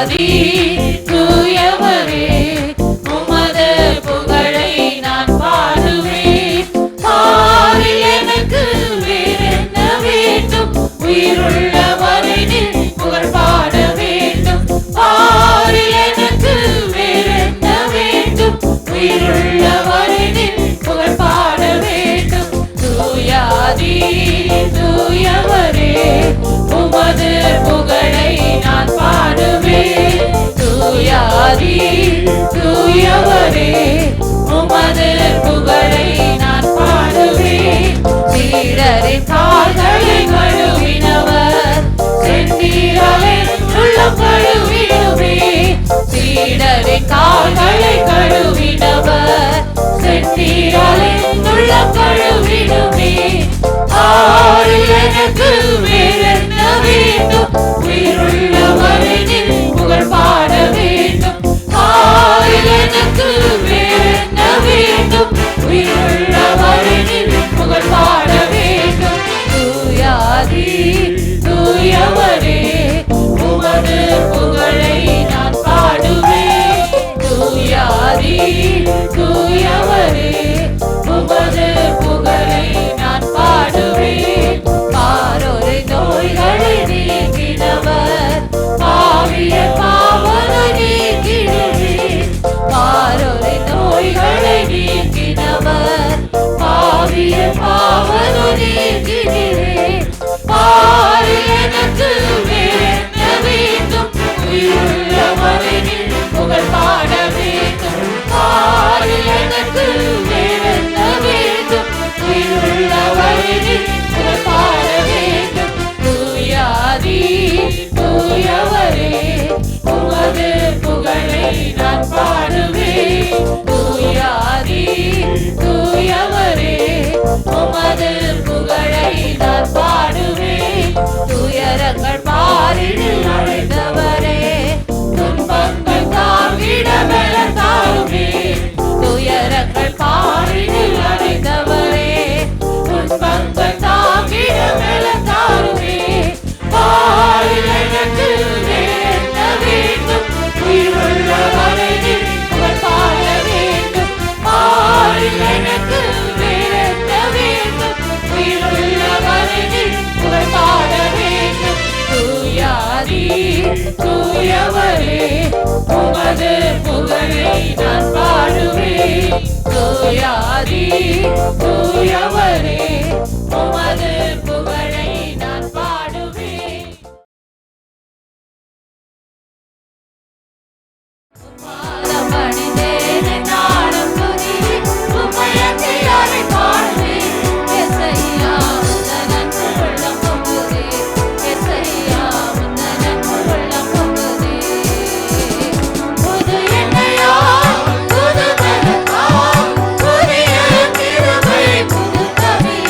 தூயாதி தூயவரே உமது புகழை நான் பாடுவேன். பாரில் எனக்கு வேறென்ன வேண்டும், உயிருள்ளவரை நின் புகழ் பாட வேண்டும். பாரில் எனக்கு வேறென்ன வேண்டும், உயிருள்ளவரை நின் புகழ் பாட வேண்டும். தூயாதி தூயவரே உமது புகழை நான் பாடுவேன். தூயாதி தூயவரே உமது புகழை நான் பாடுவேன். சீடரின் கால்களை கழுவினவர் செந்தீராலே உள்ளம் கழுவிடுவே. சீடரின் கால்களை கழுவினவர் செந்தீராலே உள்ளம் கழுவிடுவே. ஆரில் எனக்கு வேறென்ன வேண்டும், உயிருள்ளவரை நின் புகழ் பாட வேண்டும். ஆரில் எனக்கு வேறென்ன வேண்டும், உயிருள்ளவரை நின் புகழ் பாட வேண்டும். தூயாதி தூயவரே உமது புகழை நான் பாடுவேன். தூயாதி தூயவரே உமது புகழை நான் பாடுவேன். பாரோரை நோய்களை நீக்கினவர் பாவிய பாவனை நீக்கிடுவேன். பாரோரை நோய்களை நீக்கினவர் பாவிய பாவனை நீக்கிடுவேன். பாரில் எனக்கு வேறென்ன வேண்டும், உயிருள்ளவரை நின் புகழ் பாட வேண்டும். பாரில் எனக்கு வேறென்ன வேண்டும், உயிருள்ளவரை நின் புகழ் பாட வேண்டும். தூயாதி தூயவரே உமது புகழை நான் பாடுவேன். தூயாதி தூயவரே உமது புகழை நான் பாடுவேன். துயரங்கள் பாரினில் அழைத்தவரே துன்பங்கள் தாங்கிட பலன் தாருமே. துயரங்கள் பாரினில் அழைத்தவரே துன்பங்கள் தாங்கிட பலன் தாருமே. பாரில் எனக்கு வேறென்ன வேண்டும், உயிருள்ளவரை நின் புகழ் பாட வேண்டும். பாரில் எனக்கு வேறென்ன வேண்டும், உயிருள்ளவரை நின் புகழ் பாட வேண்டும். தூயாதி தூயவரே உமது புகழை நான் பாடுவேன். தூயாதி தூயவரே உமது புகழை நான் பாடுவேன். பணிந்தேனே நாளும் துதி உம்மையன்றி யாரை பாடுவேன். எசையா உந்தன் அன்பு உள்ளம் பொங்குதே. எசையா உந்தன் அன்பு உள்ளம் பொங்குதே. புது எண்ணெயா புது பலத்தா புதிய கிருபை புது கவியா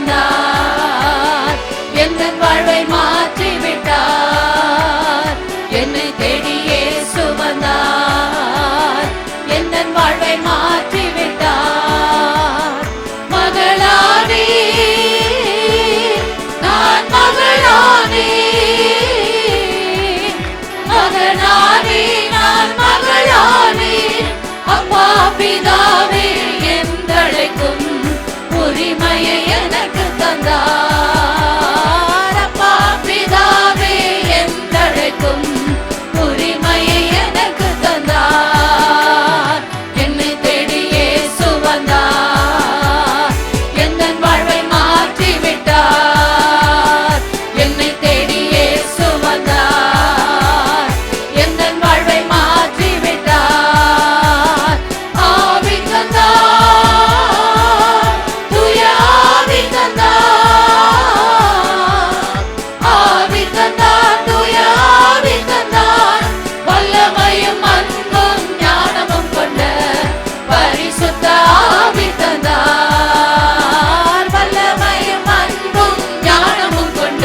வந்தார், எந்தன் வாழ்வை மாற்றி விட்டார். என்னை தேடி இயேசு வந்தார், எந்தன் வாழ்வை மாற்றி விட்டார். மகளானே நான் மகளானே, மகனானே நான் மகளானே. அப்பா பிதாவே என்றழைக்கும் உரிமையை எனக்கு தந்தார். அப்பா பிதாவே என்றழைக்கும் உரிமையை எனக்கு தந்தார். என்னை தேடி இயேசு வந்தார், எந்தன் வாழ்வை மாற்றி விட்டார். என்னை தேடி இயேசு வந்தார், எந்தன் வாழ்வை மாற்றி விட்டார். ஆவி தந்தார், தூய ஆவி தந்தார், ஆவி தந்தார், தூய ஆவி தந்தார். வல்லமையும் அன்பும் ஞானமும் கொண்ட பரிசுத்த ஆவி தந்தார். வல்லமையும் அன்பும் ஞானமும் கொண்ட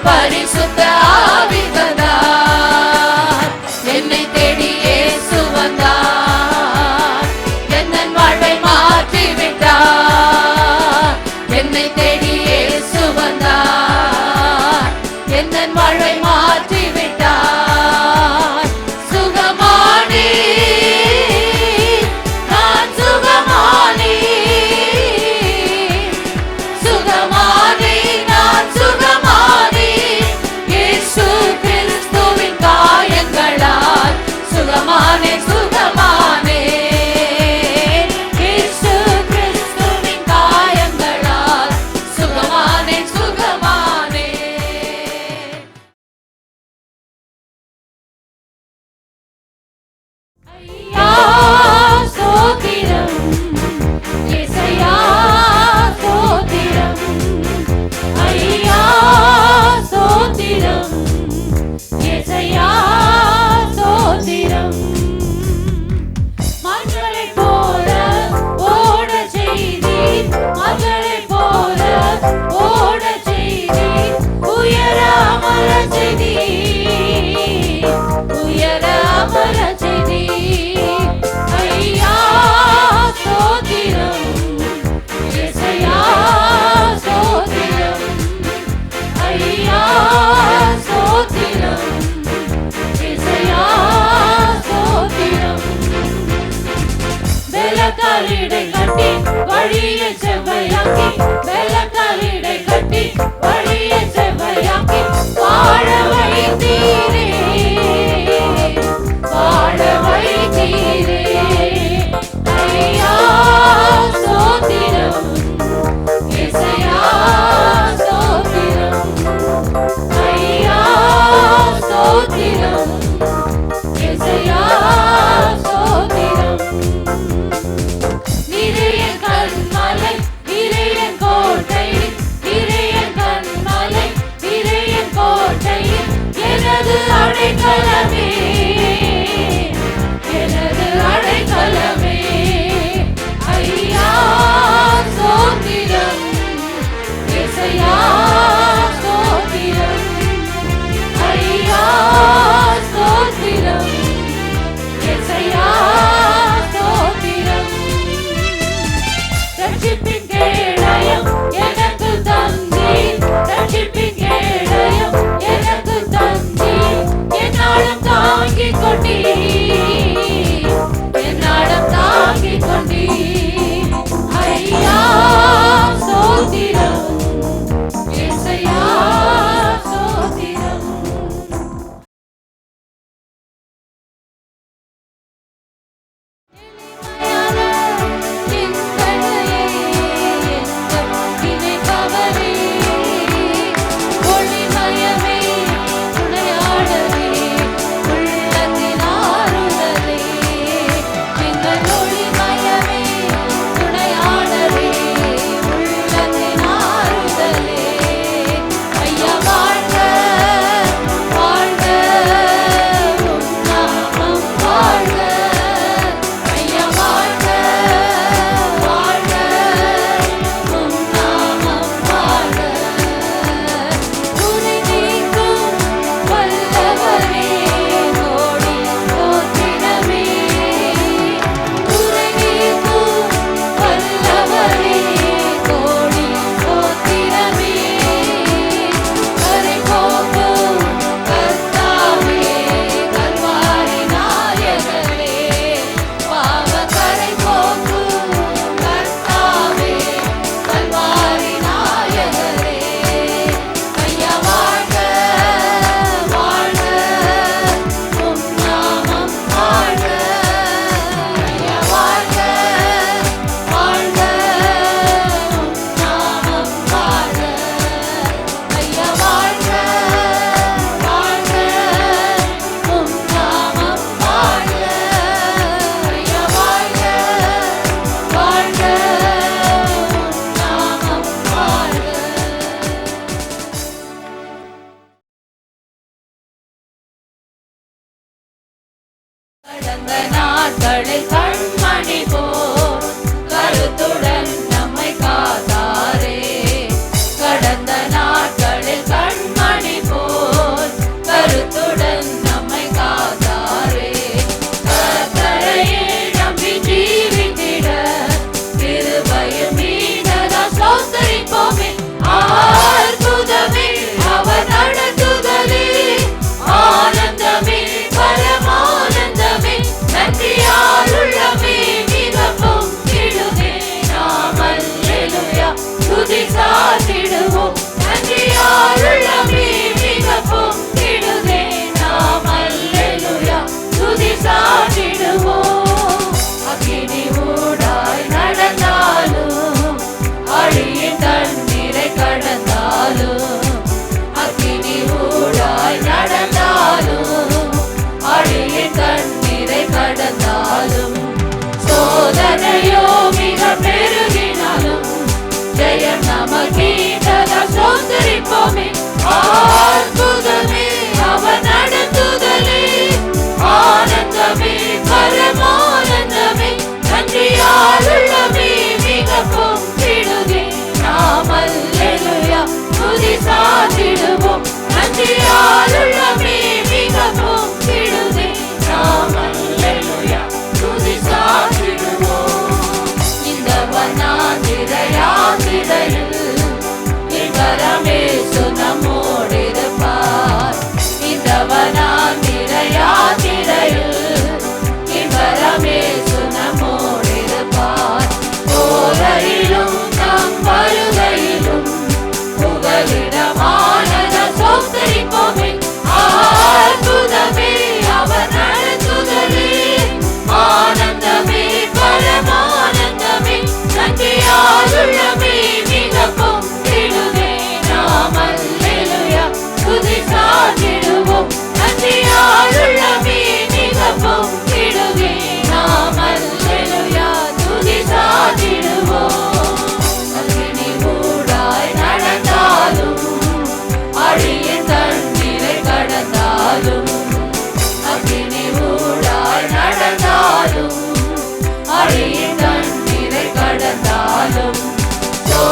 பரிசுத்த ஆவி தந்தார். என்னை தேடி இயேசு வந்தார், எந்தன் வாழ்வை மாற்றி விட்டார். என்னை தேடி இயேசு வந்தார், எந்தன் வாழ்வை மாற்றி விட்டார். சுகமானே நான் சுகமானே, சுகமானே நான் சுகமானே. இயேசு கிறிஸ்துவின் காயங்களால் சுகமானே சுகமானே. இயேசு கிறிஸ்துவின் காயங்களால் சுகமானே சுகமானே.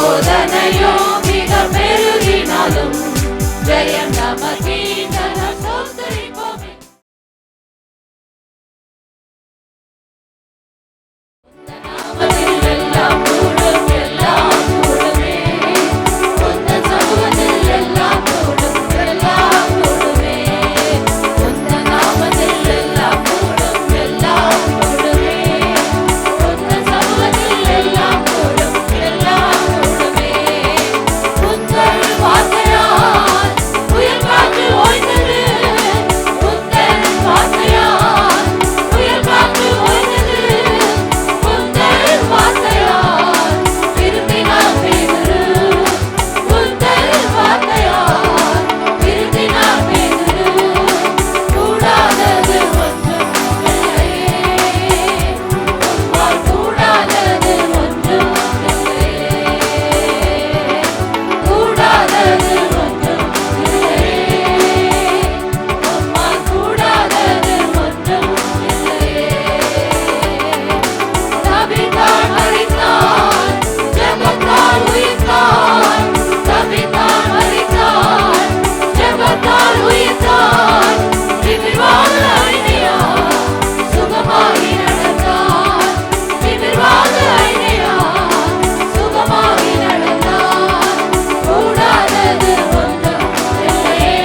சோதனையோ மிக பெருகினாலும் ஜெயம் நமக்கே சோதரிப்போமே. நாமத்தில் எல்லாம் கூடும், எல்லாம் கூடுமே. உந்தன் சமூகத்தில் எல்லாம் கூடும், எல்லாம் கூடுமே. உந்தன் நாமத்தில் எல்லாம் கூடும், எல்லாம் கூடுமே. உந்தன் சமூகத்தில் எல்லாம் கூடும், எல்லாம் கூடுமே. உந்தன் வார்த்தையால் புயல் காற்று ஓய்ந்தது. உந்தன் வார்த்தையால் புயல் காற்று ஓய்ந்தது. உந்தன் வார்த்தையால் திரும்பினார் பேதுரு. உந்தன் வார்த்தையால் திரும்பினார் பேதுரு. கூடாதது ஒன்றும் இல்லையே. உம்மால் கூடாதது ஒன்றும் இல்லையே. கூடாதது ஒன்றும் இல்லையே. உம்மால் கூடாதது ஒன்றும் இல்லையே. தபித்தான் மரித்தான், ஜெபத்தால் உயிர்த்தான். தபித்தான் மரித்தான், ஜெபத்தால் உயிர்த்தான். திமிர்வாத ஐனையா சுகமாகி நடந்தான். திமிர்வாத ஐனையா சுகமாகி நடந்தான். கூடாதது ஒன்றும் இல்லையே.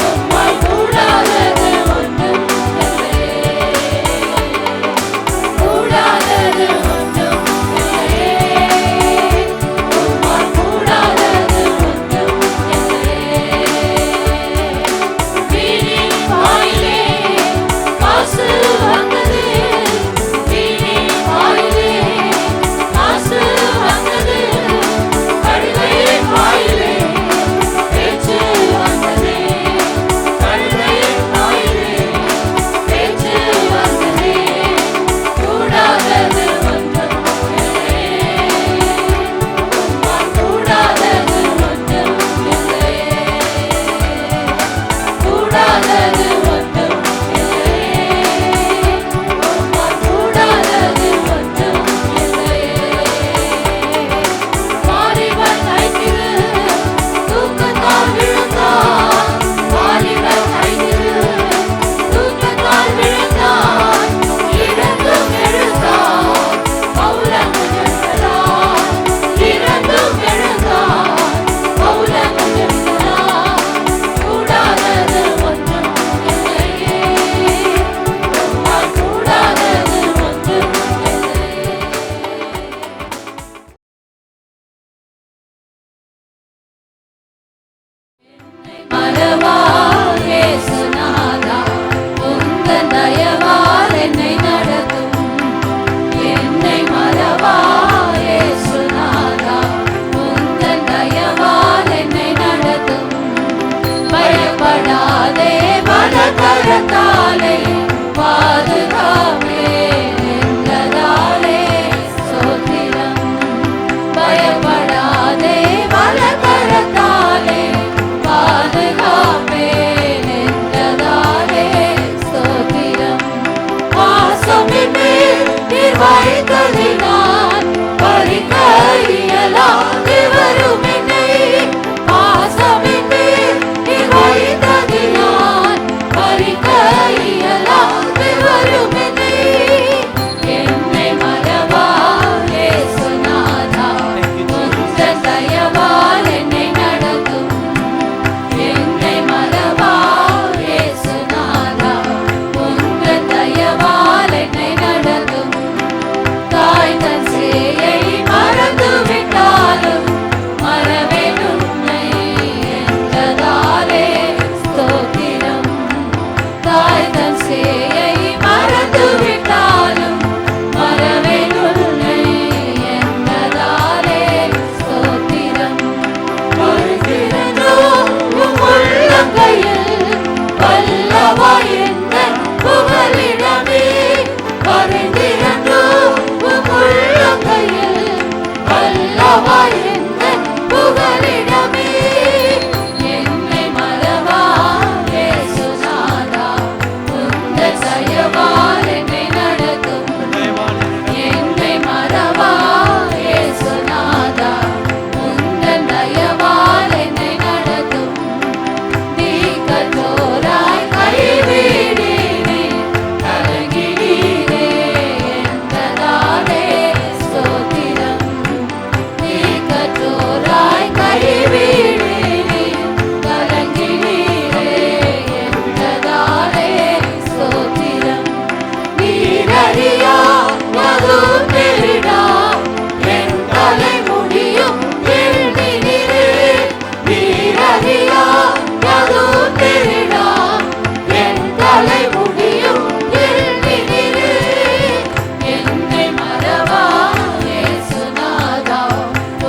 உம்மால் கூடாதது ஒன்றும் இல்லையே. கூடாதது ஒன்றும் இல்லையே. உம்மால் கூடாதது ஒன்றும் இல்லையே. வீணின் வாயிலே காசு வந்தது. வீணின் வாயிலே காசு வந்தது. கழுதையின் வாயிலே பேச்சு வந்தது. கழுதையின் வாயிலே பேச்சு வந்தது. கூடாதது ஒன்றும் இல்லையே. உம்மால் கூடாதது ஒன்றும் இல்லையே. கூடாதது ஒன்றும் இல்லையே. உம்மால் கூடாதது ஒன்றும் இல்லையே. வாலிபன் ஐக்கிரு தூக்கத்தால் விழுந்தான். வாலிபன் ஐக்கிரு தூக்கத்தால் விழுந்தான். இறந்தும் எழுந்தான். பவுலன் எழுந்தான். இறந்தும் எழுந்தான். பவுலன் எழுந்தான். கூடாதது ஒன்றும் இல்லையே. உம்மால் கூடாதது ஒன்றும் இல்லையே. மறவா இயேசுநாதா, உந்தன் தயவால் என்னை நடத்தும். என்னை மறவா இயேசுநாதா, உந்தன் தயவால் என்னை நடத்தும். பயப்படாதே வலக்கரத்தாலே பாதுகாப்பே என்றதாலே ஸ்தோத்திரம். பயப்படாதே வலக்கரத்தாலே பாதுகாப்பேன் என்றதாலே ஸ்தோத்திரம். பாசமின் மேல் நீர் வைத்ததினால் பறிக்க இயலாது வரும் என்னை. பாசமின் மேல் நீர் வைத்ததினால் பறிக்க இயலாது வரும் என்னை. தயவால் என்னை நடத்தும். தீக்கற்றோராய் கைவிடினே கலங்கினீரே என்றதாலே ஸ்தோத்திரம். தீக்கற்றோராய் கைவிடினே கலங்கினீரே என்றதாலே ஸ்தோத்திரம். நீரறியா மதும் நெருடா என் தலைமுடியும் எண்ணினீரே. நீரறியா மதும் நெருடா என் தலைமுடியும் எண்ணினீரே. என்னை மறவா இயேசுநாதா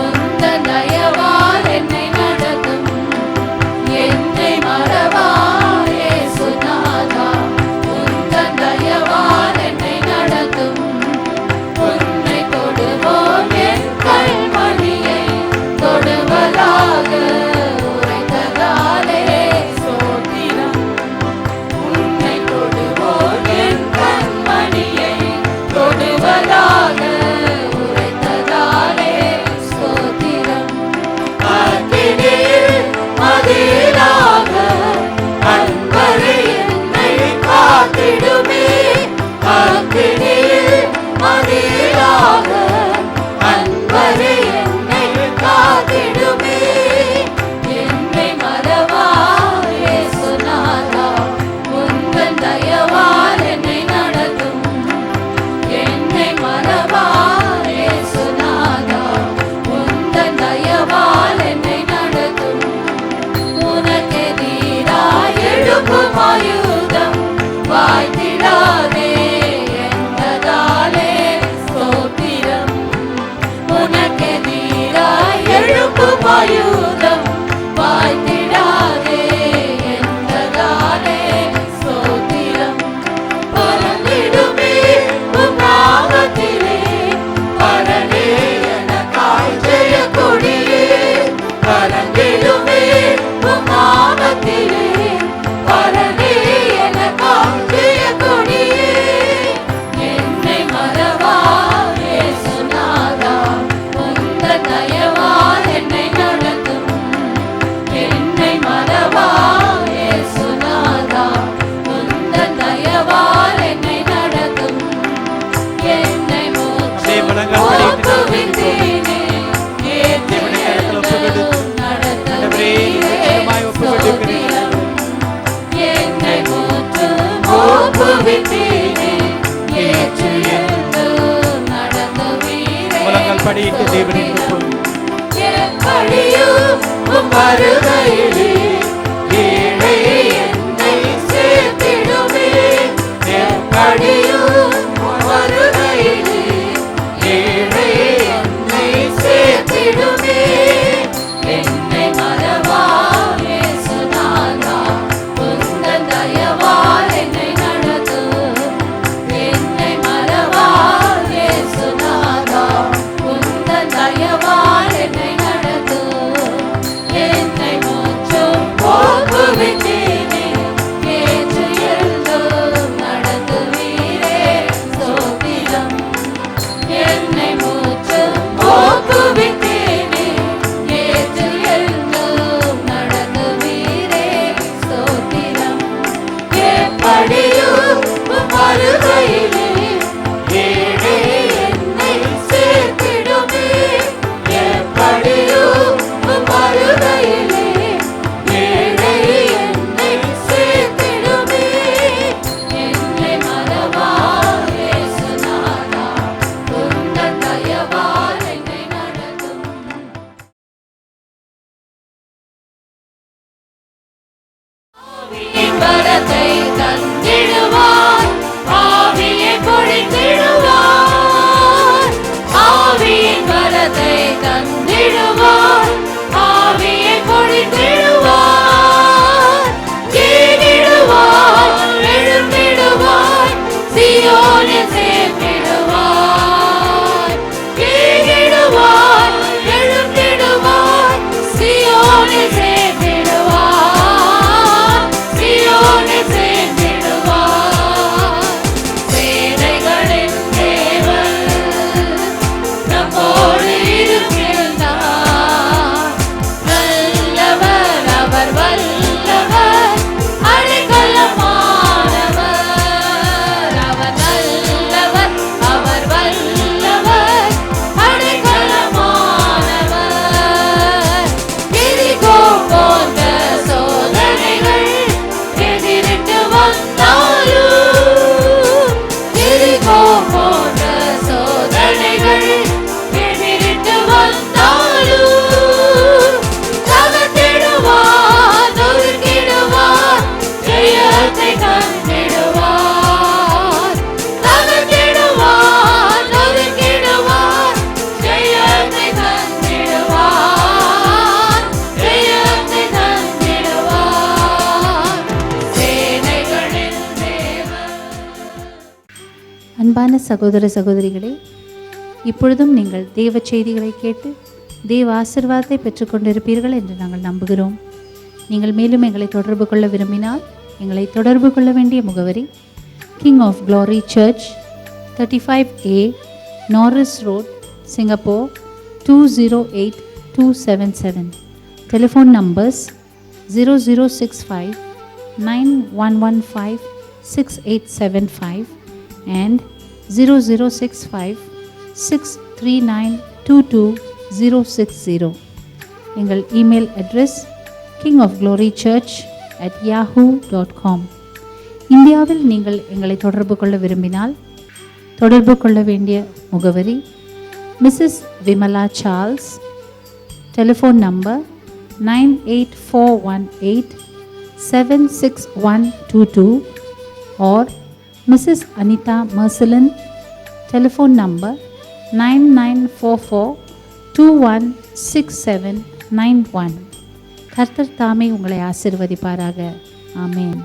உந்தன் தயவால் என்னை நடத்தும். என்னை மறவா இயேசுநாதா உந்தன் தயவால் என்னை நடத்தும். உன்னை தொடுவோம் என் கண்மணியை தொடுவதாக உரைத்ததாலே ஸ்தோத்திரம். உன்னை தொடுவோம் என் கண்மணியை தொடுவதாக உரைத்ததாலே ஸ்தோத்திரம். அக்கினியில் மதிலாக அன்பரே என்னை காத்திடுமே. அக்கினியில் மதிலாக அன்பரே என்னை காத்திடுமே. என்னை மறவா இயேசுநாதா உந்தன் தயவால் என்னை நடத்தும். என்னை மறவா இயேசுநாதா உந்தன் தயவால் என்னை நடத்தும். உனக்கெதிராய் எழும்பும் ஆயுதம் வாய்த்திடாதே என்றதாலே ஸ்தோத்திரம். உனக்கெதிராய் எழும்பும் ஆயுதம் வாய்த்திடாதே என்றதாலே ஸ்தோத்திரம். பறந்திடுமே உம் நாமத்திலே பரனே எனக்காய் ஜெயக் கொடியே. பறந்திடுமே உம் நாமத்திலே பரனே எனக்காய் ஜெயக் கொடியே. என்னை மறவா இயேசுநாதா உந்தன் தயவால் என்னை நடத்தும். என்னை மறவா இயேசுநாதா உந்தன் தயவால் என்னை நடத்தும். என்னை ஒப்புவித்தேனே ஏற்றியெழுந்தும் நடத்துவீரே ஸ்தோத்திரம். என்னை ஒப்புவித்தேனே ஏற்றியெழுந்தும் நடத்துவீரே முழங்கால் படியிட்டு தேவனின் ஸ்தோத்திரம். எப்படியும் உம் வருகையிலே ஏழை என்னை சேர்த்திடுமே. எப்படியும் உம் வருகையிலே ஏழை என்னை சேர்த்திடுமே. என்னை மறவா இயேசுநாதா உந்தன் தயவால் என்னை நடத்தும். என்னை மறவா இயேசுநாதா உந்தன் தயவால் என்னை நடத்தும். என்னை முற்றும் ஒப்புவித்தேனே ஏற்றியெழுந்தும் நடத்துவீரே ஸ்தோத்திரம். என்னை முற்றும் ஒப்புவித்தேனே ஏற்றியெழுந்தும் நடத்துவீரே ஸ்தோத்திரம். எப்படியும் உம் வருகையிலே ஏழை என்னை சேர்த்திடுமே. எப்படியும் உம் வருகையிலே ஏழை என்னை சேர்த்திடுமே. என்னை மறவா இயேசுநாதா உந்தன் தயவால் என்னை நடத்தும். ஆவியின் வரத்தை தந்திடுவார். ஆவியை பொழிந்திடுவார். ஆவியின் வரத்தை தந்திடுவார். ஆவியை பொழிந்திடுவார். கேடிடுவார் எழுந்திடுவார். சீயோனில் சேர்த்திடுவார். கேடிடுவார் எழுந்திடுவார். சீயோனில் சேர்த்திடுவார். அன்பான சகோதர சகோதரிகளே, இப்பொழுதும் நீங்கள் தேவ செய்திகளை கேட்டு தேவ ஆசீர்வாதத்தை பெற்றுக்கொண்டிருப்பீர்கள் என்று நாங்கள் நம்புகிறோம். நீங்கள் மேலும் எங்களை தொடர்பு கொள்ள விரும்பினால் எங்களை தொடர்பு கொள்ள வேண்டிய முகவரி king of glory church, 35A Norris road, Singapore 208277. Telephone numbers 0065 9115 6875 and 0065 639 22060. எங்கள் இமெயில் அட்ரஸ் kingofglorychurch@yahoo.com. இந்தியாவில் நீங்கள் எங்களை தொடர்பு கொள்ள விரும்பினால் தொடர்பு கொள்ள வேண்டிய முகவரி Mrs Vimala Charles, telephone number 98418 76122 or Mrs. Anita Mercelin, telephone number 9944216791. கர்த்தர் தாமே உங்களை ஆசீர்வதிப்பாராக. ஆமென்.